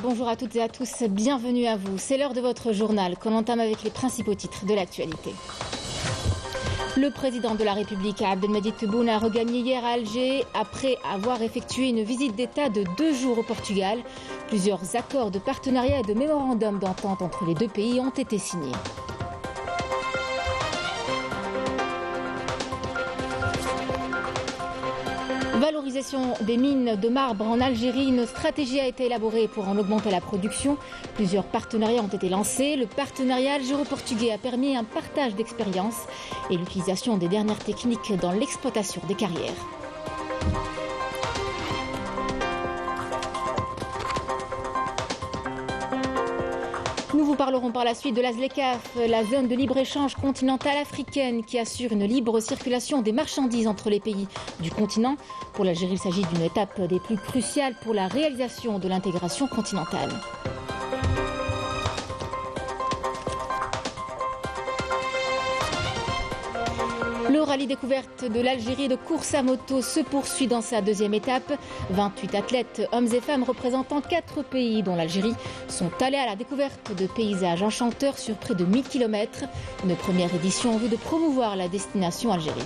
Bonjour à toutes et à tous, bienvenue à vous. C'est l'heure de votre journal qu'on entame avec les principaux titres de l'actualité. Le président de la République, Abdelmadjid Tebboune, a regagné hier à Alger après avoir effectué une visite d'État de 2 jours au Portugal. Plusieurs accords de partenariat et de mémorandums d'entente entre les deux pays ont été signés. Valorisation des mines de marbre en Algérie, une stratégie a été élaborée pour en augmenter la production. Plusieurs partenariats ont été lancés. Le partenariat algéro-portugais a permis un partage d'expériences et l'utilisation des dernières techniques dans l'exploitation des carrières. Nous vous parlerons par la suite de la ZLECAf, la zone de libre-échange continentale africaine qui assure une libre circulation des marchandises entre les pays du continent. Pour l'Algérie, il s'agit d'une étape des plus cruciales pour la réalisation de l'intégration continentale. Le rallye découverte de l'Algérie de course à moto se poursuit dans sa deuxième étape. 28 athlètes, hommes et femmes représentant 4 pays, dont l'Algérie, sont allés à la découverte de paysages enchanteurs sur près de 1000 km. Une première édition en vue de promouvoir la destination Algérie.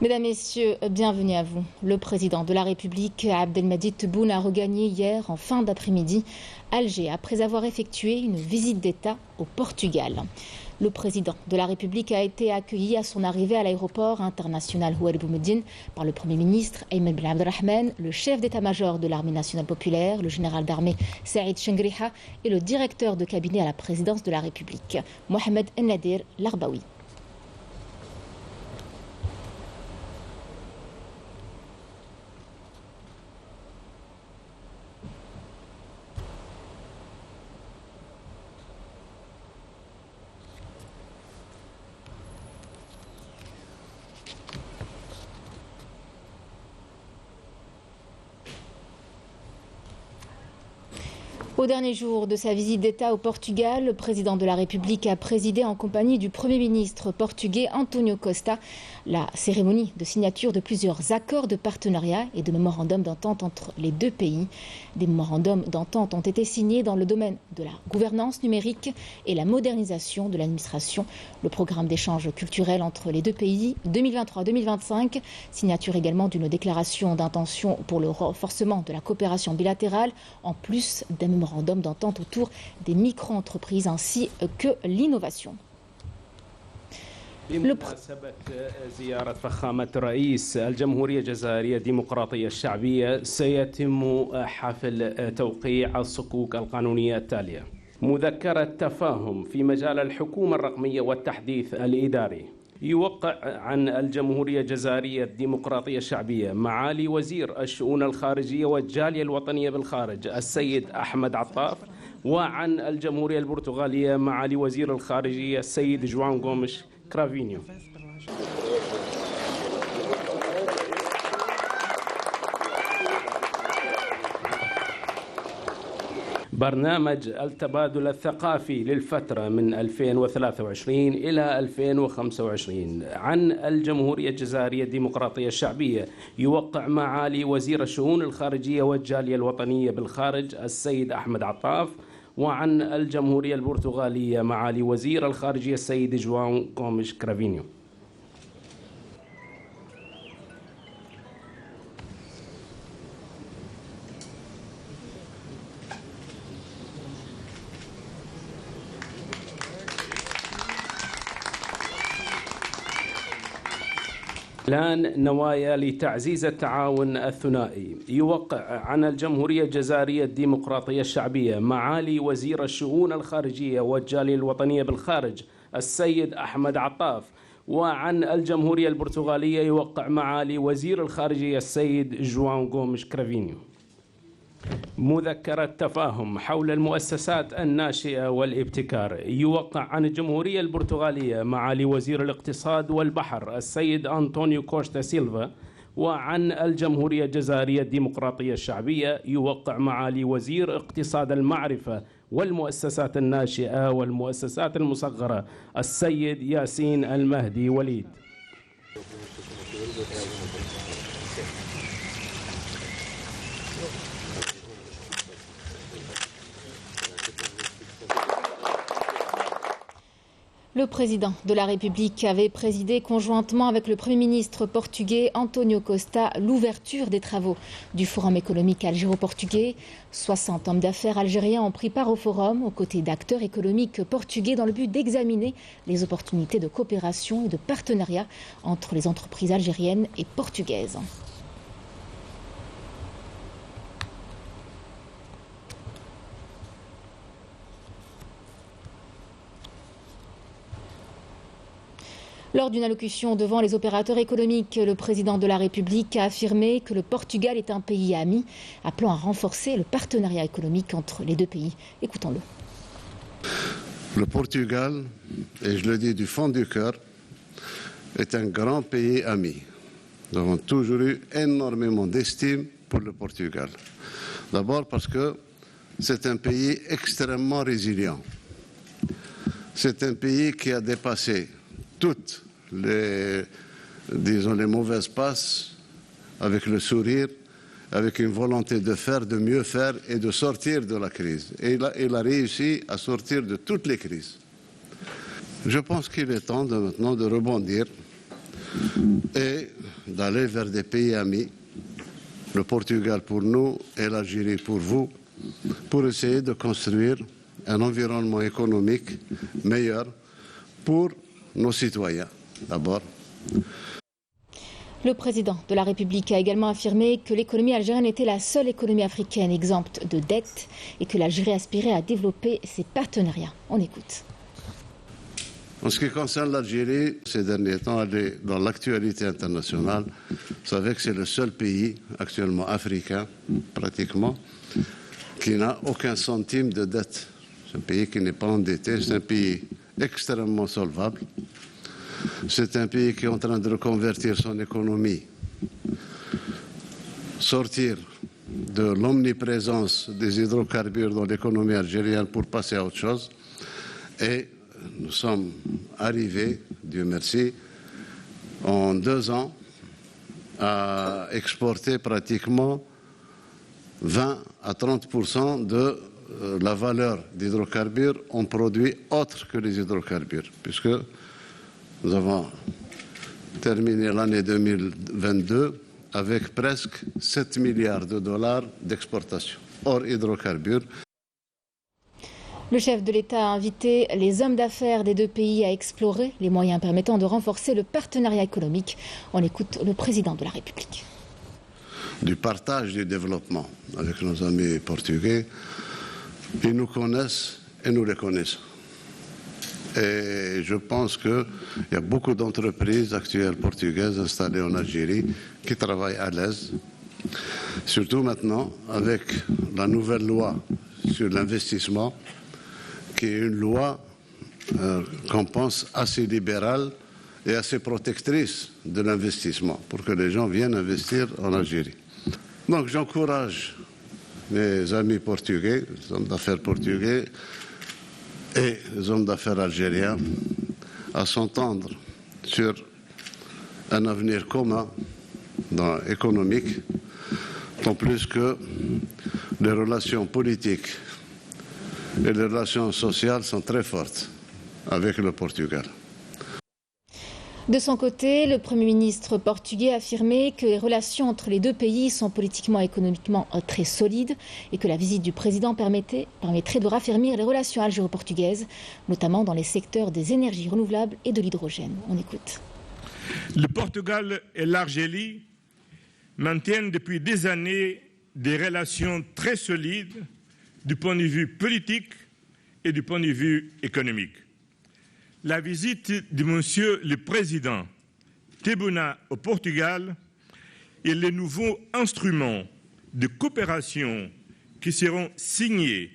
Mesdames, Messieurs, bienvenue à vous. Le président de la République, Abdelmadjid Tebboune, a regagné hier, en fin d'après-midi, Alger, après avoir effectué une visite d'État au Portugal. Le président de la République a été accueilli à son arrivée à l'aéroport international Houari Boumediene par le Premier ministre Ayman Ben Abdelrahman, le chef d'état-major de l'armée nationale populaire, le général d'armée Saïd Chengriha et le directeur de cabinet à la présidence de la République, Mohamed Nadir Larbaoui. Au dernier jour de sa visite d'État au Portugal, le président de la République a présidé en compagnie du Premier ministre portugais António Costa la cérémonie de signature de plusieurs accords de partenariat et de mémorandums d'entente entre les deux pays. Des mémorandums d'entente ont été signés dans le domaine de la gouvernance numérique et la modernisation de l'administration. Le programme d'échange culturel entre les deux pays 2023-2025, signature également d'une déclaration d'intention pour le renforcement de la coopération bilatérale, en plus d'un mémorandum d'entente autour des micro-entreprises ainsi que l'innovation. بمناسبة زيارة فخامة رئيس الجمهورية الجزائرية الديمقراطية الشعبية سيتم حفل توقيع الصكوك القانونية التالية: مذكرة تفاهم في مجال الحكومة الرقمية والتحديث الإداري، يوقع عن الجمهورية الجزائرية الديمقراطية الشعبية معالي وزير الشؤون الخارجية والجالية الوطنية بالخارج السيد أحمد عطاف، وعن الجمهورية البرتغالية معالي وزير الخارجية السيد جوان غومش كرافينيو. برنامج التبادل الثقافي للفترة من 2023 إلى 2025 عن الجمهورية الجزائرية الديمقراطية الشعبية، يوقع معالي وزير الشؤون الخارجية والجالية الوطنية بالخارج السيد أحمد عطاف، وعن الجمهورية البرتغالية معالي وزير الخارجية السيد جوان غومش كرافينيو. إعلان نوايا لتعزيز التعاون الثنائي، يوقع عن الجمهورية الجزائرية الديمقراطية الشعبية معالي وزير الشؤون الخارجية والجالية الوطنية بالخارج السيد أحمد عطاف، وعن الجمهورية البرتغالية يوقع معالي وزير الخارجية السيد جوان غومش كرافينيو. مذكرة تفاهم حول المؤسسات الناشئة والابتكار، يوقع عن الجمهورية البرتغالية معالي وزير الاقتصاد والبحر السيد أنطونيو كوستا سيلفا، وعن الجمهورية الجزائرية الديمقراطية الشعبية يوقع معالي وزير اقتصاد المعرفة والمؤسسات الناشئة والمؤسسات المصغرة السيد ياسين المهدي وليد. Le président de la République avait présidé conjointement avec le Premier ministre portugais António Costa l'ouverture des travaux du Forum économique algéro-portugais. 60 hommes d'affaires algériens ont pris part au forum aux côtés d'acteurs économiques portugais dans le but d'examiner les opportunités de coopération et de partenariat entre les entreprises algériennes et portugaises. Lors d'une allocution devant les opérateurs économiques, le président de la République a affirmé que le Portugal est un pays ami, appelant à renforcer le partenariat économique entre les deux pays. Écoutons-le. Le Portugal, et je le dis du fond du cœur, est un grand pays ami. Nous avons toujours eu énormément d'estime pour le Portugal. D'abord parce que c'est un pays extrêmement résilient. C'est un pays qui a dépassé toutes les mauvaises passes avec le sourire, avec une volonté de faire, de mieux faire et de sortir de la crise. Et il a réussi à sortir de toutes les crises. Je pense qu'il est temps maintenant de rebondir et d'aller vers des pays amis, le Portugal pour nous et l'Algérie pour vous, pour essayer de construire un environnement économique meilleur pour nos citoyens, d'abord. Le président de la République a également affirmé que l'économie algérienne était la seule économie africaine exempte de dettes et que l'Algérie aspirait à développer ses partenariats. On écoute. En ce qui concerne l'Algérie, ces derniers temps, elle est dans l'actualité internationale. Vous savez que c'est le seul pays actuellement africain, pratiquement, qui n'a aucun centime de dette. C'est un pays qui n'est pas endetté, c'est un pays extrêmement solvable. C'est un pays qui est en train de reconvertir son économie, sortir de l'omniprésence des hydrocarbures dans l'économie algérienne pour passer à autre chose. Et nous sommes arrivés, Dieu merci, en 2 ans, à exporter pratiquement 20 à 30% de la valeur d'hydrocarbures en produits autres que les hydrocarbures, puisque nous avons terminé l'année 2022 avec presque 7 milliards de dollars d'exportation hors hydrocarbures. Le chef de l'État a invité les hommes d'affaires des deux pays à explorer les moyens permettant de renforcer le partenariat économique. On écoute le président de la République. Du partage du développement avec nos amis portugais. Ils nous connaissent et nous les connaissons. Et je pense qu'il y a beaucoup d'entreprises actuelles portugaises installées en Algérie qui travaillent à l'aise. Surtout maintenant avec la nouvelle loi sur l'investissement, qui est une loi qu'on pense assez libérale et assez protectrice de l'investissement pour que les gens viennent investir en Algérie. Donc j'encourage mes amis portugais, les hommes d'affaires portugais et les hommes d'affaires algériens à s'entendre sur un avenir commun économique, tant plus que les relations politiques et les relations sociales sont très fortes avec le Portugal. De son côté, le Premier ministre portugais a affirmé que les relations entre les deux pays sont politiquement et économiquement très solides et que la visite du président permettrait de raffermir les relations algéro-portugaises, notamment dans les secteurs des énergies renouvelables et de l'hydrogène. On écoute. Le Portugal et l'Algérie maintiennent depuis des années des relations très solides du point de vue politique et du point de vue économique. La visite de Monsieur le Président Tebboune au Portugal et les nouveaux instruments de coopération qui seront signés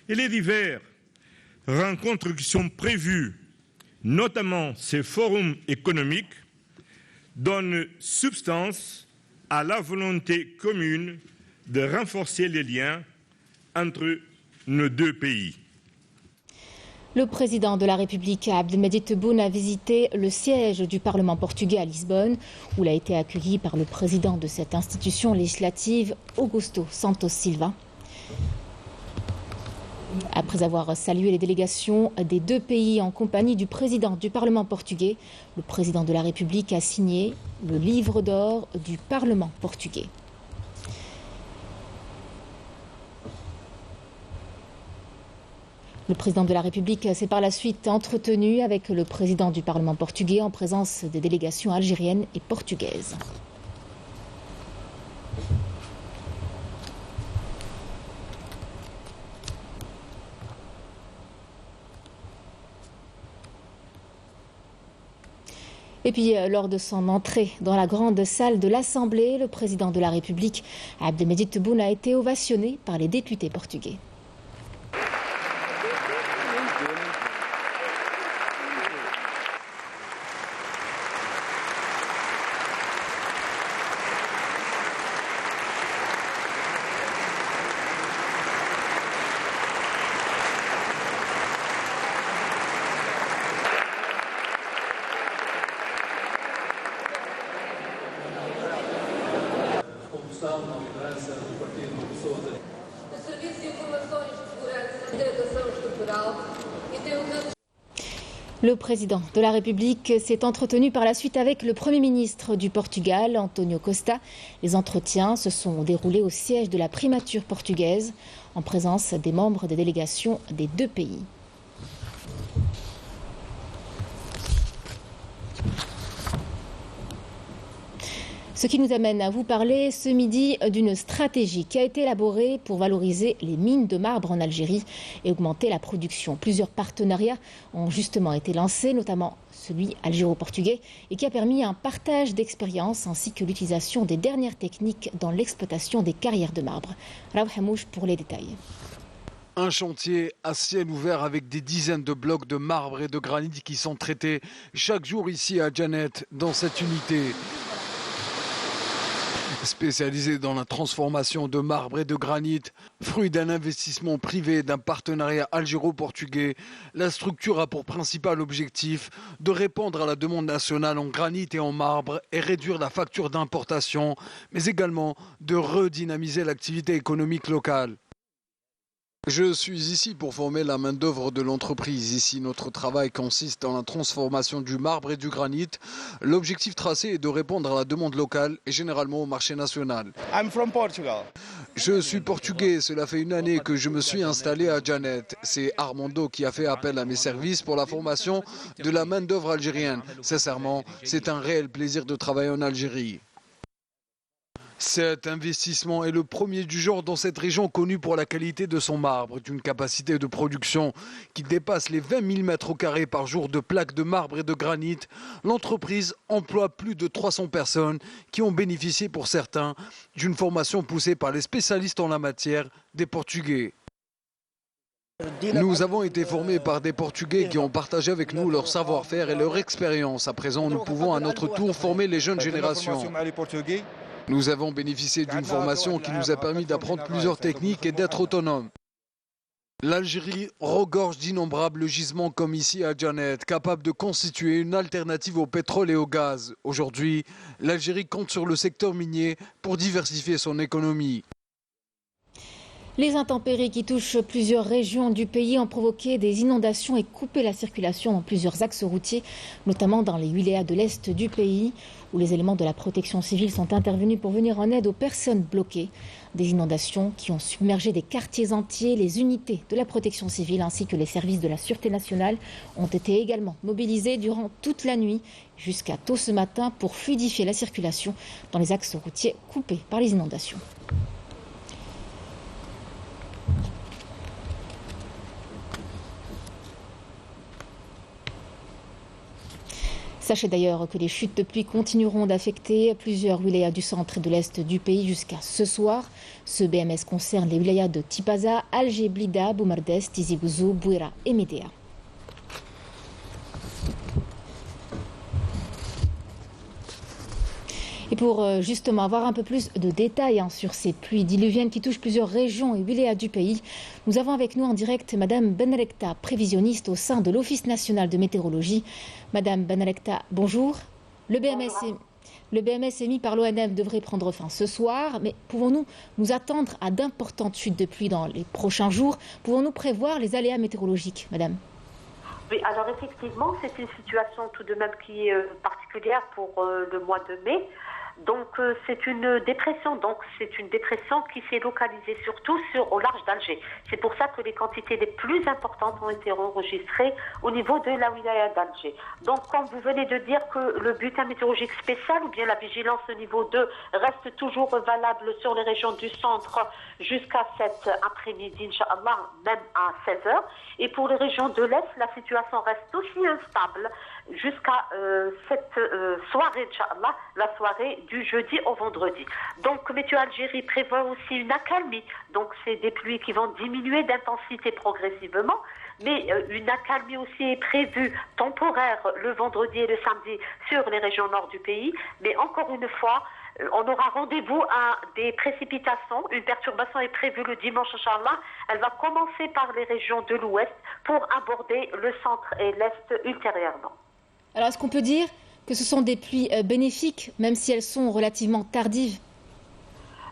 et les diverses rencontres qui sont prévues, notamment ces forums économiques, donnent substance à la volonté commune de renforcer les liens entre nos deux pays. Le président de la République, Abdelmadjid Tebboune, a visité le siège du Parlement portugais à Lisbonne, où il a été accueilli par le président de cette institution législative, Augusto Santos Silva. Après avoir salué les délégations des deux pays en compagnie du président du Parlement portugais, le président de la République a signé le livre d'or du Parlement portugais. Le président de la République s'est par la suite entretenu avec le président du Parlement portugais en présence des délégations algériennes et portugaises. Et puis, lors de son entrée dans la grande salle de l'Assemblée, le président de la République, Abdelmajid Tebboune, a été ovationné par les députés portugais. Le président de la République s'est entretenu par la suite avec le Premier ministre du Portugal, António Costa. Les entretiens se sont déroulés au siège de la primature portugaise, en présence des membres des délégations des deux pays. Ce qui nous amène à vous parler ce midi d'une stratégie qui a été élaborée pour valoriser les mines de marbre en Algérie et augmenter la production. Plusieurs partenariats ont justement été lancés, notamment celui algéro-portugais, et qui a permis un partage d'expériences ainsi que l'utilisation des dernières techniques dans l'exploitation des carrières de marbre. Raoul Hamouche pour les détails. Un chantier à ciel ouvert avec des dizaines de blocs de marbre et de granit qui sont traités chaque jour ici à Djanet, dans cette unité. Spécialisée dans la transformation de marbre et de granit, fruit d'un investissement privé et d'un partenariat algéro-portugais, la structure a pour principal objectif de répondre à la demande nationale en granit et en marbre et réduire la facture d'importation, mais également de redynamiser l'activité économique locale. Je suis ici pour former la main-d'œuvre de l'entreprise. Ici, notre travail consiste dans la transformation du marbre et du granit. L'objectif tracé est de répondre à la demande locale et généralement au marché national. Je suis portugais. Cela fait une année que je me suis installé à Djanet. C'est Armando qui a fait appel à mes services pour la formation de la main-d'œuvre algérienne. Sincèrement, c'est un réel plaisir de travailler en Algérie. Cet investissement est le premier du genre dans cette région connue pour la qualité de son marbre, d'une capacité de production qui dépasse les 20 000 mètres carrés par jour de plaques de marbre et de granit. L'entreprise emploie plus de 300 personnes qui ont bénéficié pour certains d'une formation poussée par les spécialistes en la matière des Portugais. Nous avons été formés par des Portugais qui ont partagé avec nous leur savoir-faire et leur expérience. À présent, nous pouvons à notre tour former les jeunes générations. Nous avons bénéficié d'une formation qui nous a permis d'apprendre plusieurs techniques et d'être autonomes. L'Algérie regorge d'innombrables gisements comme ici à Djanet, capables de constituer une alternative au pétrole et au gaz. Aujourd'hui, l'Algérie compte sur le secteur minier pour diversifier son économie. Les intempéries qui touchent plusieurs régions du pays ont provoqué des inondations et coupé la circulation dans plusieurs axes routiers, notamment dans les wilayas de l'est du pays, où les éléments de la protection civile sont intervenus pour venir en aide aux personnes bloquées. Des inondations qui ont submergé des quartiers entiers. Les unités de la protection civile ainsi que les services de la Sûreté nationale ont été également mobilisés durant toute la nuit jusqu'à tôt ce matin pour fluidifier la circulation dans les axes routiers coupés par les inondations. Sachez d'ailleurs que les chutes de pluie continueront d'affecter plusieurs wilayas du centre et de l'est du pays jusqu'à ce soir. Ce BMS concerne les wilayas de Tipaza, Alger, Blida, Boumardès, Tizi Ouzou, Bouira et Médéa. Et pour justement avoir un peu plus de détails sur ces pluies diluviennes qui touchent plusieurs régions et wilayas du pays, nous avons avec nous en direct Madame Benrekta, prévisionniste au sein de l'Office national de météorologie. Madame Benrekta, bonjour. Le BMS Le BMS émis par l'ONF devrait prendre fin ce soir, mais pouvons-nous nous attendre à d'importantes chutes de pluie dans les prochains jours? Pouvons-nous prévoir les aléas météorologiques, madame? Oui, alors effectivement, c'est une situation tout de même qui est particulière pour le mois de mai. Donc c'est une dépression, qui s'est localisée surtout au large d'Alger. C'est pour ça que les quantités les plus importantes ont été enregistrées au niveau de la wilaya d'Alger. Donc comme vous venez de dire que le bulletin météorologique spécial ou bien la vigilance au niveau 2 reste toujours valable sur les régions du centre jusqu'à cet après-midi, Inch'Allah, même à 16h. Et pour les régions de l'Est, la situation reste aussi instable jusqu'à cette soirée, Inch'Allah, la soirée du jeudi au vendredi. Donc Météo Algérie prévoit aussi une accalmie. Donc c'est des pluies qui vont diminuer d'intensité progressivement, mais une accalmie aussi est prévue temporaire le vendredi et le samedi sur les régions nord du pays. Mais encore une fois, on aura rendez-vous à des précipitations. Une perturbation est prévue le dimanche, Inch'Allah. Elle va commencer par les régions de l'ouest pour aborder le centre et l'est ultérieurement. Alors, est-ce qu'on peut dire que ce sont des pluies bénéfiques, même si elles sont relativement tardives?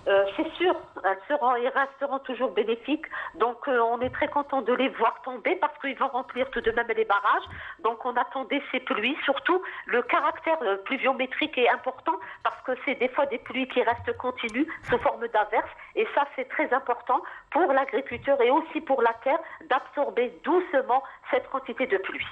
C'est sûr, elles resteront toujours bénéfiques. Donc, on est très content de les voir tomber parce qu'ils vont remplir tout de même les barrages. Donc, on attendait ces pluies. Surtout, le caractère pluviométrique est important parce que c'est des fois des pluies qui restent continues sous forme d'averses. Et ça, c'est très important pour l'agriculteur et aussi pour la terre d'absorber doucement cette quantité de pluie.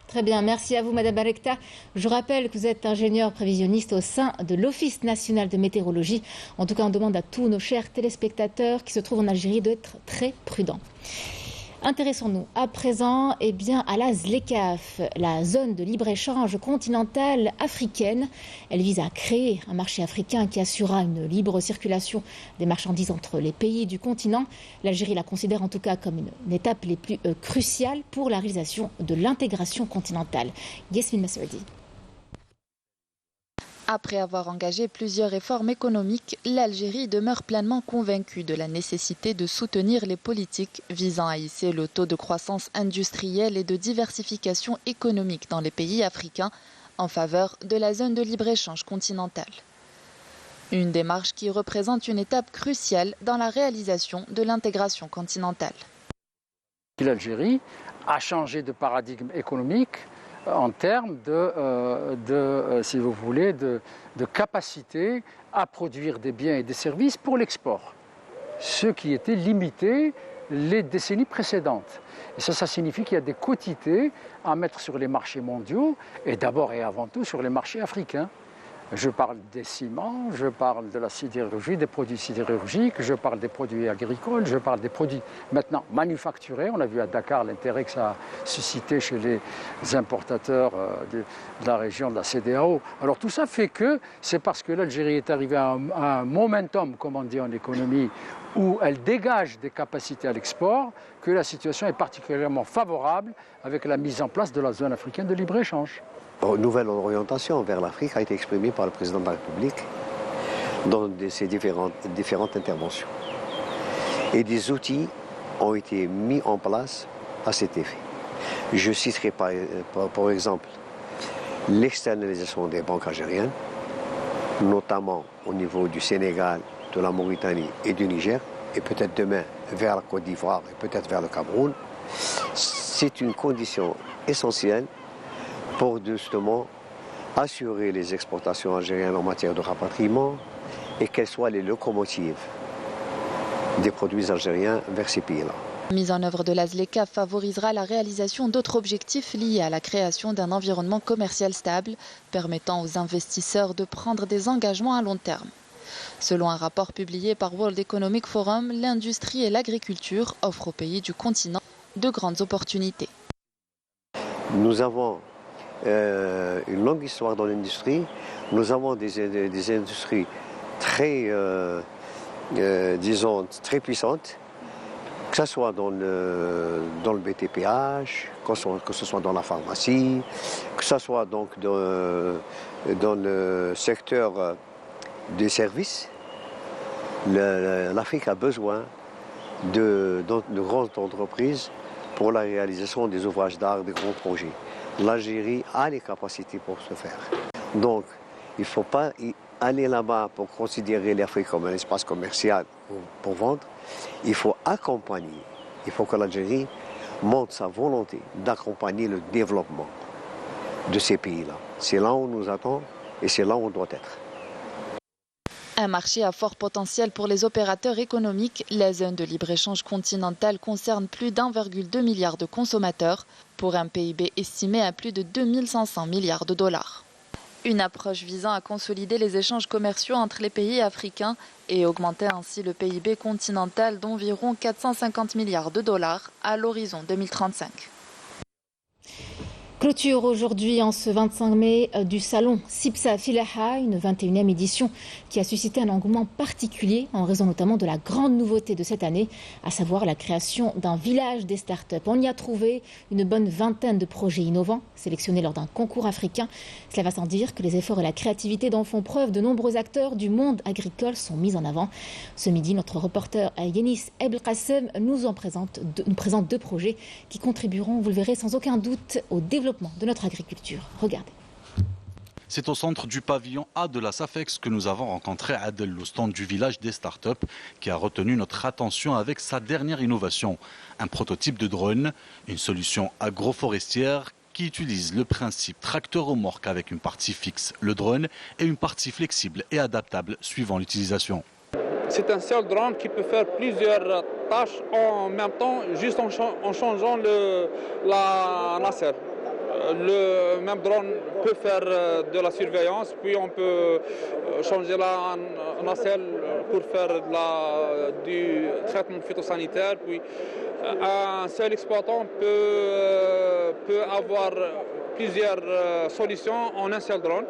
Très bien, merci à vous Madame Barekta. Je rappelle que vous êtes ingénieur prévisionniste au sein de l'Office national de météorologie. En tout cas, on demande à tous nos chers téléspectateurs qui se trouvent en Algérie d'être très prudents. Intéressons-nous à présent à la ZLECAf, la zone de libre-échange continentale africaine. Elle vise à créer un marché africain qui assurera une libre circulation des marchandises entre les pays du continent. L'Algérie la considère en tout cas comme une étape les plus cruciales pour la réalisation de l'intégration continentale. Yasmine Massoudi. Après avoir engagé plusieurs réformes économiques, l'Algérie demeure pleinement convaincue de la nécessité de soutenir les politiques visant à hisser le taux de croissance industrielle et de diversification économique dans les pays africains en faveur de la zone de libre-échange continentale. Une démarche qui représente une étape cruciale dans la réalisation de l'intégration continentale. L'Algérie a changé de paradigme économique en termes si vous voulez, de capacité à produire des biens et des services pour l'export, ce qui était limité les décennies précédentes. Et ça signifie qu'il y a des quotités à mettre sur les marchés mondiaux et d'abord et avant tout sur les marchés africains. Je parle des ciments, je parle de la sidérurgie, des produits sidérurgiques, je parle des produits agricoles, je parle des produits maintenant manufacturés. On a vu à Dakar l'intérêt que ça a suscité chez les importateurs de la région de la CEDEAO. Alors tout ça fait que c'est parce que l'Algérie est arrivée à un momentum, comme on dit en économie, où elle dégage des capacités à l'export, que la situation est particulièrement favorable avec la mise en place de la zone africaine de libre-échange. Une nouvelle orientation vers l'Afrique a été exprimée par le président de la République dans ses différentes interventions. Et des outils ont été mis en place à cet effet. Je citerai par exemple l'externalisation des banques algériennes, notamment au niveau du Sénégal, de la Mauritanie et du Niger, et peut-être demain vers la Côte d'Ivoire et peut-être vers le Cameroun. C'est une condition essentielle pour justement assurer les exportations algériennes en matière de rapatriement et qu'elles soient les locomotives des produits algériens vers ces pays-là. La mise en œuvre de la ZLECAf favorisera la réalisation d'autres objectifs liés à la création d'un environnement commercial stable, permettant aux investisseurs de prendre des engagements à long terme. Selon un rapport publié par World Economic Forum, l'industrie et l'agriculture offrent aux pays du continent de grandes opportunités. Nous avons une longue histoire dans l'industrie. Nous avons des industries très, très puissantes, que ce soit dans le BTPH, que ce soit dans la pharmacie, que ce soit donc dans le secteur des services. L'Afrique a besoin de grandes entreprises pour la réalisation des ouvrages d'art, des grands projets. L'Algérie a les capacités pour ce faire. Donc, Il ne faut pas aller là-bas pour considérer l'Afrique comme un espace commercial pour vendre. Il faut accompagner. Il faut que l'Algérie montre sa volonté d'accompagner le développement de ces pays-là. C'est là où on nous attend et c'est là où on doit être. Un marché à fort potentiel pour les opérateurs économiques, la zone de libre-échange continentale concerne plus d'1,2 milliard de consommateurs pour un PIB estimé à plus de 2500 milliards de dollars. Une approche visant à consolider les échanges commerciaux entre les pays africains et augmenter ainsi le PIB continental d'environ 450 milliards de dollars à l'horizon 2035. Clôture aujourd'hui, en ce 25 mai, du salon Sipsa Filaha, une 21e édition qui a suscité un engouement particulier en raison notamment de la grande nouveauté de cette année, à savoir la création d'un village des startups. On y a trouvé une bonne vingtaine de projets innovants sélectionnés lors d'un concours africain. Cela va sans dire que les efforts et la créativité dont font preuve de nombreux acteurs du monde agricole sont mis en avant. Ce midi, notre reporter Yenis Ebelkassem nous présente deux projets qui contribueront, vous le verrez sans aucun doute, au développement de notre agriculture. Regardez. C'est au centre du pavillon A de la SAFEX que nous avons rencontré Adel, le stand du village des startups, qui a retenu notre attention avec sa dernière innovation. Un prototype de drone, une solution agroforestière qui utilise le principe tracteur-remorque avec une partie fixe, le drone, et une partie flexible et adaptable suivant l'utilisation. C'est un seul drone qui peut faire plusieurs tâches en même temps, juste en changeant la nacelle. Le même drone peut faire de la surveillance, puis on peut changer la nacelle pour faire du traitement phytosanitaire. Puis un seul exploitant peut avoir plusieurs solutions en un seul drone.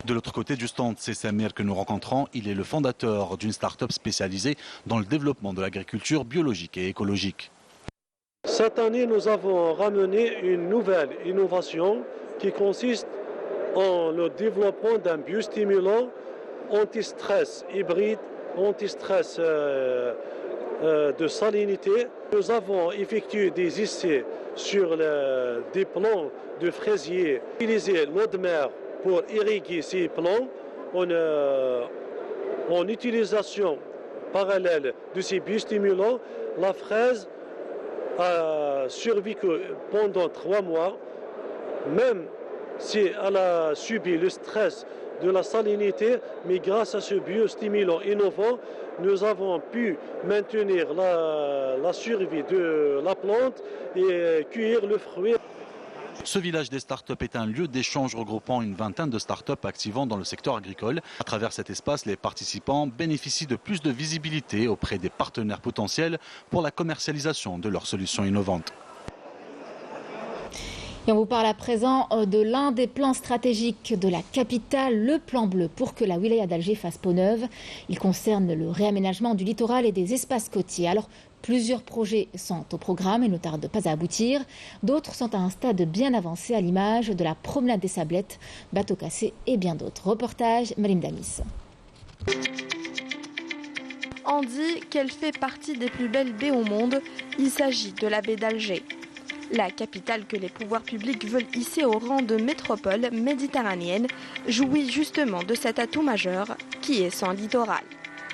De l'autre côté du stand, c'est Samir que nous rencontrons. Il est le fondateur d'une start-up spécialisée dans le développement de l'agriculture biologique et écologique. Cette année, nous avons ramené une nouvelle innovation qui consiste en le développement d'un biostimulant anti-stress hybride, anti-stress de salinité. Nous avons effectué des essais sur des plants de fraisiers, utiliser l'eau de mer pour irriguer ces plants en utilisation parallèle de ces biostimulants. La fraise a survécu pendant 3 mois, même si elle a subi le stress de la salinité, mais grâce à ce biostimulant innovant, nous avons pu maintenir la survie de la plante et cueillir le fruit. Ce village des startups est un lieu d'échange regroupant une vingtaine de startups activant dans le secteur agricole. À travers cet espace, les participants bénéficient de plus de visibilité auprès des partenaires potentiels pour la commercialisation de leurs solutions innovantes. Et on vous parle à présent de l'un des plans stratégiques de la capitale, le plan bleu, pour que la wilaya d'Alger fasse peau neuve. Il concerne le réaménagement du littoral et des espaces côtiers. Alors, plusieurs projets sont au programme et ne tardent pas à aboutir. D'autres sont à un stade bien avancé, à l'image de la promenade des Sablettes, bateau cassé et bien d'autres. Reportage Marim Damis. On dit qu'elle fait partie des plus belles baies au monde. Il s'agit de la baie d'Alger. La capitale que les pouvoirs publics veulent hisser au rang de métropole méditerranéenne jouit justement de cet atout majeur qui est son littoral.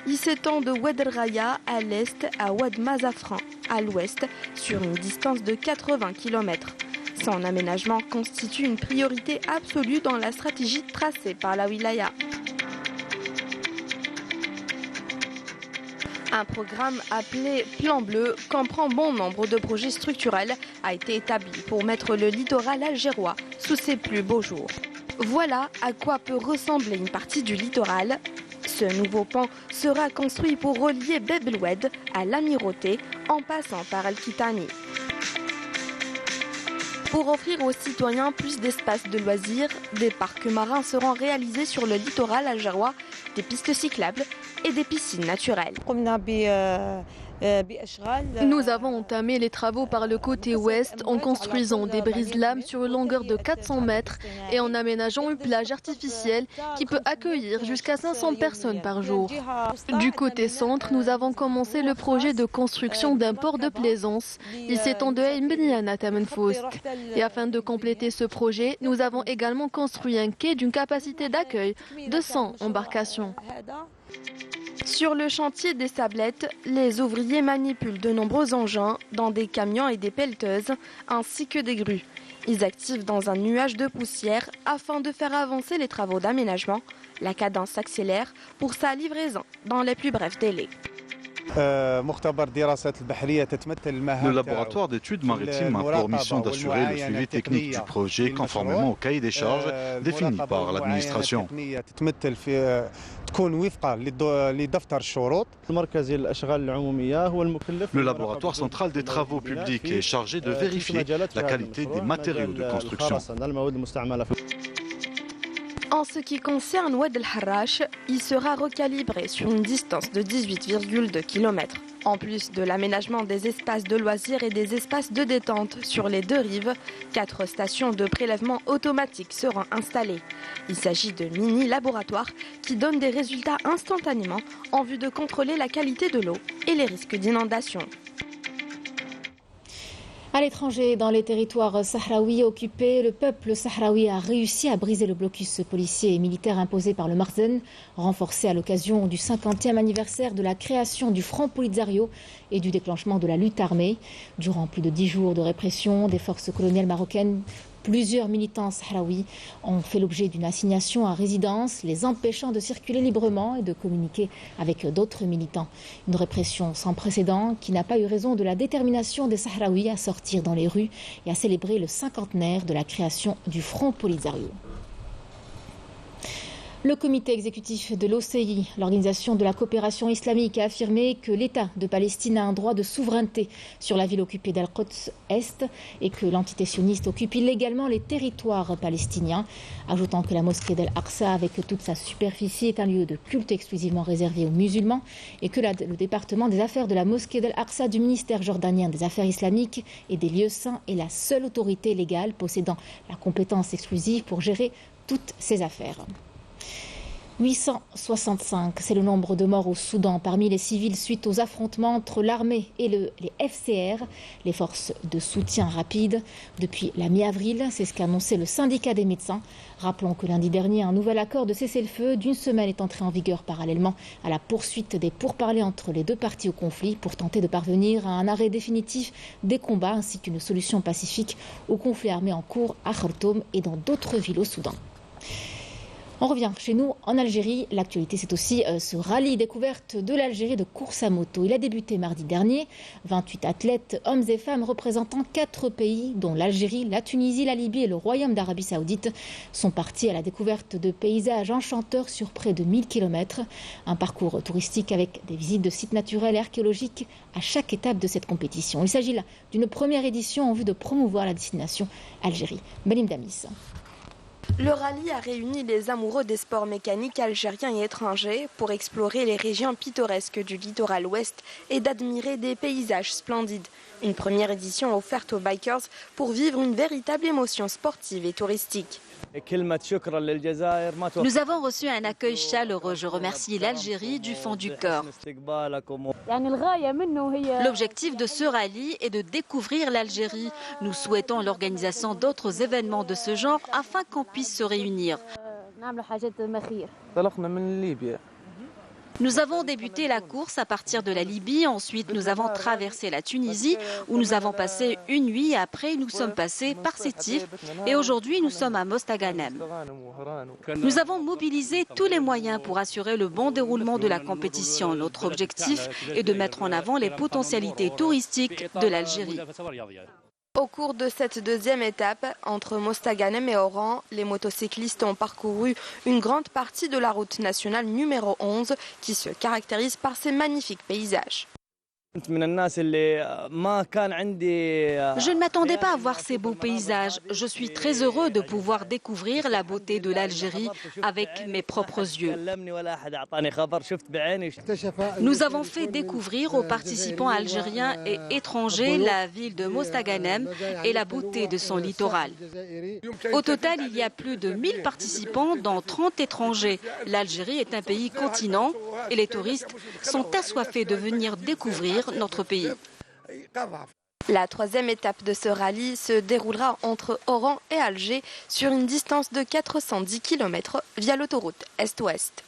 Il s'étend de Oued El Raya à l'est à Oued Mazafran à l'ouest sur une distance de 80 km. Son aménagement constitue une priorité absolue dans la stratégie tracée par la wilaya. Un programme appelé Plan Bleu comprend bon nombre de projets structurels a été établi pour mettre le littoral algérois sous ses plus beaux jours. Voilà à quoi peut ressembler une partie du littoral. Ce nouveau pont sera construit pour relier Beb El Oued à l'Amirauté en passant par Al-Kitani. Pour offrir aux citoyens plus d'espaces de loisirs, des parcs marins seront réalisés sur le littoral algérois, des pistes cyclables et des piscines naturelles. Nous avons entamé les travaux par le côté ouest en construisant des brise-lames sur une longueur de 400 mètres et en aménageant une plage artificielle qui peut accueillir jusqu'à 500 personnes par jour. Du côté centre, nous avons commencé le projet de construction d'un port de plaisance. Il s'étend de Mbnian à Tamenfoust. Et afin de compléter ce projet, nous avons également construit un quai d'une capacité d'accueil de 100 embarcations. Sur le chantier des Sablettes, les ouvriers manipulent de nombreux engins dans des camions et des pelleteuses, ainsi que des grues. Ils activent dans un nuage de poussière afin de faire avancer les travaux d'aménagement. La cadence s'accélère pour sa livraison dans les plus brefs délais. Le laboratoire d'études maritimes a pour mission d'assurer le suivi technique du projet conformément au cahier des charges défini par l'administration. Le laboratoire central des travaux publics est chargé de vérifier la qualité des matériaux de construction. En ce qui concerne Oued El Harrach, il sera recalibré sur une distance de 18,2 km. En plus de l'aménagement des espaces de loisirs et des espaces de détente sur les deux rives, 4 stations de prélèvement automatique seront installées. Il s'agit de mini-laboratoires qui donnent des résultats instantanément en vue de contrôler la qualité de l'eau et les risques d'inondation. À l'étranger, dans les territoires sahraouis occupés, le peuple sahraoui a réussi à briser le blocus policier et militaire imposé par le Marzen, renforcé à l'occasion du 50e anniversaire de la création du Front Polisario et du déclenchement de la lutte armée. Durant plus de 10 jours de répression des forces coloniales marocaines, plusieurs militants sahraouis ont fait l'objet d'une assignation à résidence, les empêchant de circuler librement et de communiquer avec d'autres militants. Une répression sans précédent qui n'a pas eu raison de la détermination des Sahraouis à sortir dans les rues et à célébrer le 50aire de la création du Front Polisario. Le comité exécutif de l'OCI, l'Organisation de la coopération islamique, a affirmé que l'État de Palestine a un droit de souveraineté sur la ville occupée d'Al-Quds Est et que l'entité sioniste occupe illégalement les territoires palestiniens, ajoutant que la mosquée d'Al-Aqsa, avec toute sa superficie, est un lieu de culte exclusivement réservé aux musulmans et que le département des affaires de la mosquée d'Al-Aqsa du ministère jordanien des Affaires islamiques et des lieux saints est la seule autorité légale possédant la compétence exclusive pour gérer toutes ces affaires. 865, c'est le nombre de morts au Soudan parmi les civils suite aux affrontements entre l'armée et les FCR, les forces de soutien rapide. Depuis la mi-avril, c'est ce qu'a annoncé le syndicat des médecins. Rappelons que lundi dernier, un nouvel accord de cessez-le-feu d'une semaine est entré en vigueur parallèlement à la poursuite des pourparlers entre les deux parties au conflit pour tenter de parvenir à un arrêt définitif des combats ainsi qu'une solution pacifique au conflit armé en cours à Khartoum et dans d'autres villes au Soudan. On revient chez nous en Algérie. L'actualité, c'est aussi ce rallye découverte de l'Algérie de course à moto. Il a débuté mardi dernier. 28 athlètes, hommes et femmes représentant 4 pays, dont l'Algérie, la Tunisie, la Libye et le Royaume d'Arabie Saoudite, sont partis à la découverte de paysages enchanteurs sur près de 1000 km. Un parcours touristique avec des visites de sites naturels et archéologiques à chaque étape de cette compétition. Il s'agit là d'une première édition en vue de promouvoir la destination Algérie. Benim Damis. Le rallye a réuni les amoureux des sports mécaniques algériens et étrangers pour explorer les régions pittoresques du littoral ouest et d'admirer des paysages splendides. Une première édition offerte aux bikers pour vivre une véritable émotion sportive et touristique. Nous avons reçu un accueil chaleureux. Je remercie l'Algérie du fond du cœur. L'objectif de ce rallye est de découvrir l'Algérie. Nous souhaitons l'organisation d'autres événements de ce genre afin qu'on puisse se réunir. Nous avons débuté la course à partir de la Libye, ensuite nous avons traversé la Tunisie où nous avons passé une nuit, après nous sommes passés par Sétif et aujourd'hui nous sommes à Mostaganem. Nous avons mobilisé tous les moyens pour assurer le bon déroulement de la compétition. Notre objectif est de mettre en avant les potentialités touristiques de l'Algérie. Au cours de cette deuxième étape, entre Mostaganem et Oran, les motocyclistes ont parcouru une grande partie de la route nationale numéro 11 qui se caractérise par ses magnifiques paysages. Je ne m'attendais pas à voir ces beaux paysages. Je suis très heureux de pouvoir découvrir la beauté de l'Algérie avec mes propres yeux. Nous avons fait découvrir aux participants algériens et étrangers la ville de Mostaganem et la beauté de son littoral. Au total, il y a plus de 1000 participants, dont 30 étrangers. L'Algérie est un pays continent et les touristes sont assoiffés de venir découvrir notre pays. La troisième étape de ce rallye se déroulera entre Oran et Alger sur une distance de 410 km via l'autoroute Est-Ouest.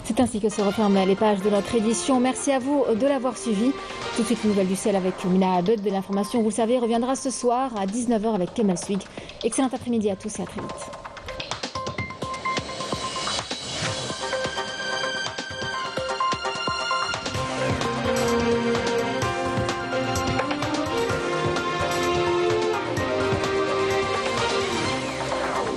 C'est ainsi que se referment les pages de notre édition. Merci à vous de l'avoir suivi. Tout de suite, une nouvelle du ciel avec Mina Abed. De l'information, vous le savez, reviendra ce soir à 19h avec Kemal Swig. Excellent après-midi à tous et à très vite.